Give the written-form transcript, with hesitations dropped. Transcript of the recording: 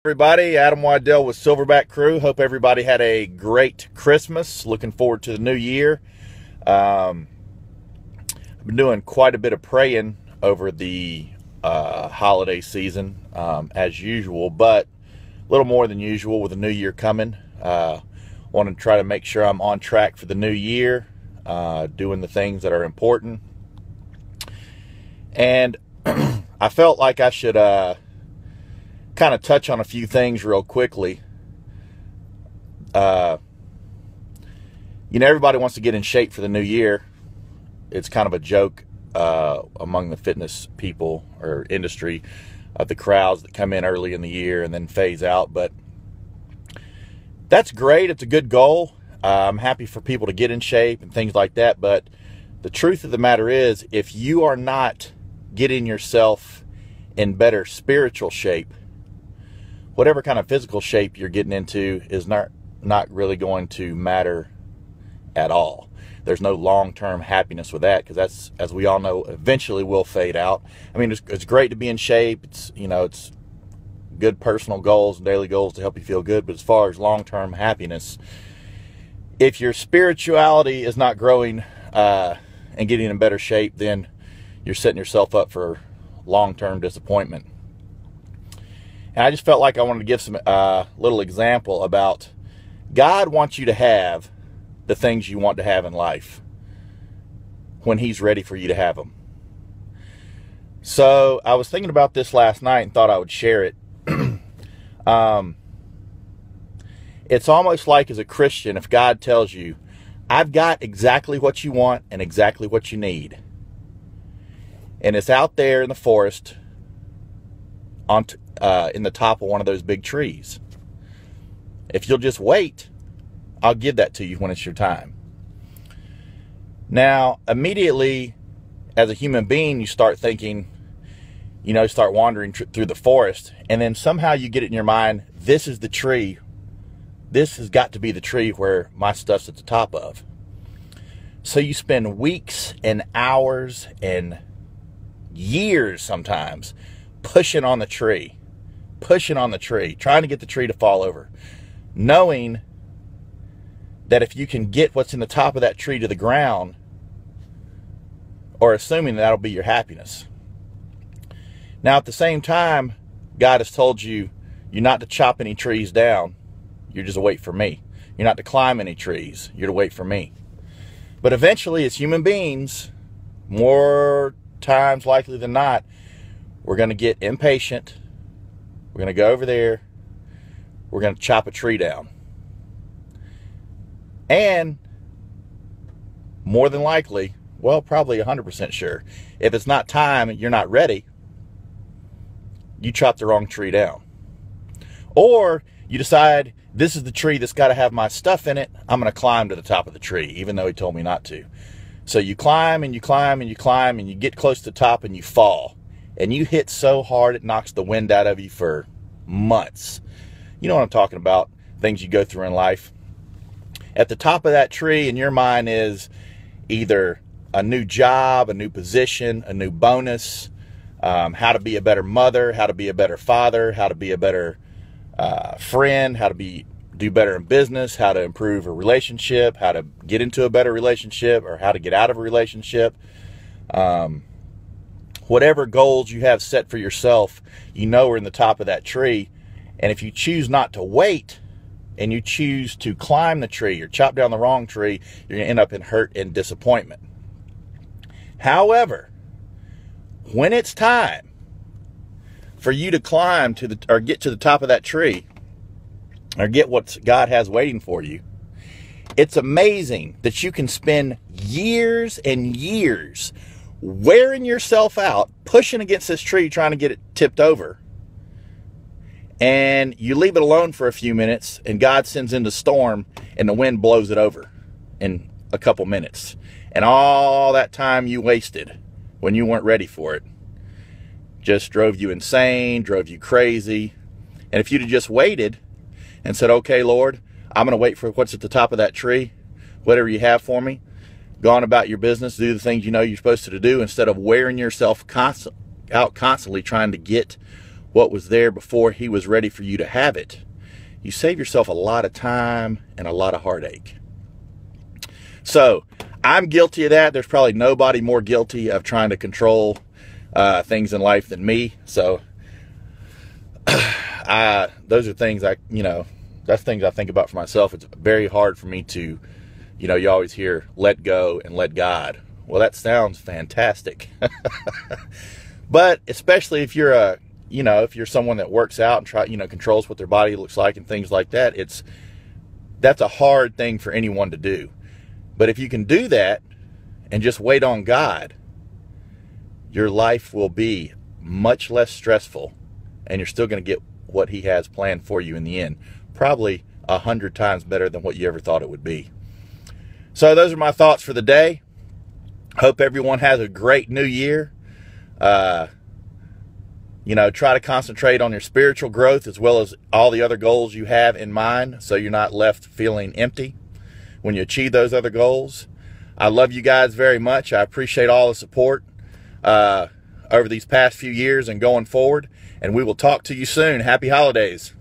Everybody, Adam Waddell with Silverback Crew. Hope everybody had a great Christmas. Looking forward to the new year. I've been doing quite a bit of praying over the holiday season, as usual, but a little more than usual with the new year coming. Want to try to make sure I'm on track for the new year, doing the things that are important. And I felt like I should kind of touch on a few things real quickly. Everybody wants to get in shape for the new year. It's kind of a joke among the fitness people or industry of the crowds that come in early in the year and then phase out. But that's great. It's a good goal. I'm happy for people to get in shape and things like that. But the truth of the matter is, if you are not getting yourself in better spiritual shape, whatever kind of physical shape you're getting into is not really going to matter at all. There's no long-term happiness with that, because that's, as we all know, eventually will fade out. I mean, it's great to be in shape. It's good personal goals and daily goals to help you feel good. But as far as long-term happiness, if your spirituality is not growing and getting in better shape, then you're setting yourself up for long-term disappointment. And I just felt like I wanted to give some little example about God wants you to have the things you want to have in life when He's ready for you to have them. So I was thinking about this last night and thought I would share it. It's almost like, as a Christian, if God tells you, I've got exactly what you want and exactly what you need, and it's out there in the forest in the top of one of those big trees. If you'll just wait, I'll give that to you when it's your time. Now, immediately, as a human being, you start thinking, start wandering through the forest, and then somehow you get it in your mind, this is the tree. This has got to be the tree where my stuff's at the top of. So you spend weeks and hours and years sometimes pushing on the tree, trying to get the tree to fall over, knowing that if you can get what's in the top of that tree to the ground, or assuming that'll be your happiness. Now, at the same time, God has told you, you're not to chop any trees down. You're just to wait for me. You're not to climb any trees. You're to wait for me. But eventually, as human beings, more times likely than not, we're going to get impatient. We're going to go over there. We're going to chop a tree down. And more than likely, well, probably 100% sure, if it's not time and you're not ready, you chop the wrong tree down. Or you decide, this is the tree that's got to have my stuff in it. I'm going to climb to the top of the tree, even though He told me not to. So you climb and you climb and you climb, and you get close to the top and you fall. And you hit so hard it knocks the wind out of you for months. You know what I'm talking about, things you go through in life. At the top of that tree in your mind is either a new job, a new position, a new bonus, how to be a better mother, how to be a better father, how to be a better friend, how to do better in business, how to improve a relationship, how to get into a better relationship, or how to get out of a relationship. Whatever goals you have set for yourself, are in the top of that tree. And if you choose not to wait, and you choose to climb the tree or chop down the wrong tree, you're going to end up in hurt and disappointment. However, when it's time for you to climb or get to the top of that tree, or get what God has waiting for you, it's amazing that you can spend years and years wearing yourself out, pushing against this tree, trying to get it tipped over. And you leave it alone for a few minutes, and God sends in the storm, and the wind blows it over in a couple minutes. And all that time you wasted when you weren't ready for it just drove you insane, drove you crazy. And if you'd have just waited and said, okay, Lord, I'm going to wait for what's at the top of that tree, whatever you have for me, go on about your business, do the things you're supposed to do, instead of wearing yourself out constantly trying to get what was there before he was ready for you to have it, you save yourself a lot of time and a lot of heartache. So I'm guilty of that. There's probably nobody more guilty of trying to control things in life than me. So those are things that's things I think about for myself. It's very hard for me to, you always hear let go and let God. Well, that sounds fantastic. But especially if you're if you're someone that works out and controls what their body looks like and things like that, that's a hard thing for anyone to do. But if you can do that and just wait on God, your life will be much less stressful, and you're still going to get what he has planned for you in the end. Probably 100 times better than what you ever thought it would be. So those are my thoughts for the day. Hope everyone has a great new year. Try to concentrate on your spiritual growth as well as all the other goals you have in mind, so you're not left feeling empty when you achieve those other goals. I love you guys very much. I appreciate all the support over these past few years and going forward. And we will talk to you soon. Happy holidays.